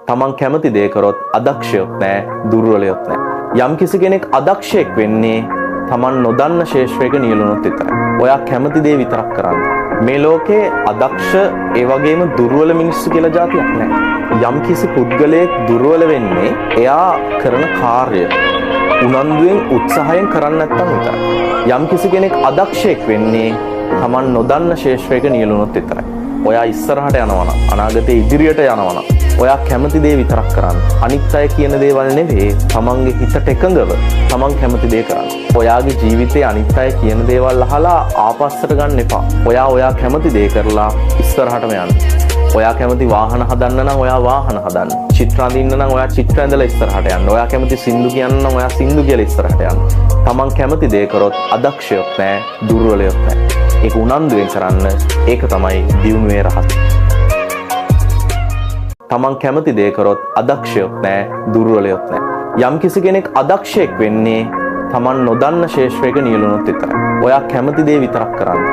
තමන් කැමති දේ කරොත් අදක්ෂයොත් නැහැ, දුර්වලයොත් නැහැ. යම් කිසි කෙනෙක් අදක්ෂයෙක් වෙන්නේ තමන් නොදන්න ශේෂ්ත්‍රයක නියැලුණොත් විතරයි. ඔයා කැමති දේ විතරක් කරන්න. මේ ලෝකේ අදක්ෂ ඒ වගේම දුර්වල මිනිස්සු කියලා જાතියක් නැහැ. යම් කිසි පුද්ගලයෙක් දුර්වල වෙන්නේ එයා කරන කාර්ය උනන්දුවෙන් උත්සාහයෙන් කරන්නේ නැත්නම් විතරයි. යම් කිසි කෙනෙක් අදක්ෂයෙක් වෙන්නේ තමන් නොදන්න ශේෂ්ත්‍රයක නියැලුණොත් විතරයි. ඔයා ඉස්සරහට යනවා නම්, අනාගතේ ඉදිරියට යනවා නම් ඔයා කැමති දේ විතරක් කරන්න. අනිත් අය කියන දේවල් නෙවෙයි, තමන්ගේ හිතට එකඟව තමන් කැමති දේ කරන්න. ඔයාගේ ජීවිතේ අනිත් අය කියන දේවල් අහලා ආපස්සට ගන්න එපා. ඔයා කැමති දේ කරලා ඉස්සරහටම යන්න. ඔයා කැමති වාහන හදන්න නම් ඔයා වාහන හදන්න. චිත්‍ර අඳින්න නම් ඔයා චිත්‍ර ඇඳලා ඉස්සරහට යන්න. ඔයා කැමති සින්දු කියන්න නම් ඔයා සින්දු කියලා ඉස්සරහට යන්න. තමන් කැමති දේ කරොත් අදක්ෂයොත් නැහැ, දුර්වලයොත් නැහැ. ඒක උනන්දුවෙන් කරන්න. ඒක තමයි දියුණුවේ රහස. තමන් කැමති දේ කරොත් අදක්ෂයොත් නැහැ, දුර්වලයොත් නැහැ. යම් කිසි කෙනෙක් අදක්ෂයෙක් වෙන්නේ තමන් නොදන්න ශේෂ්ත්‍රයක නියැලුණොත් විතරයි. ඔයා කැමති දේ විතරක් කරන්න.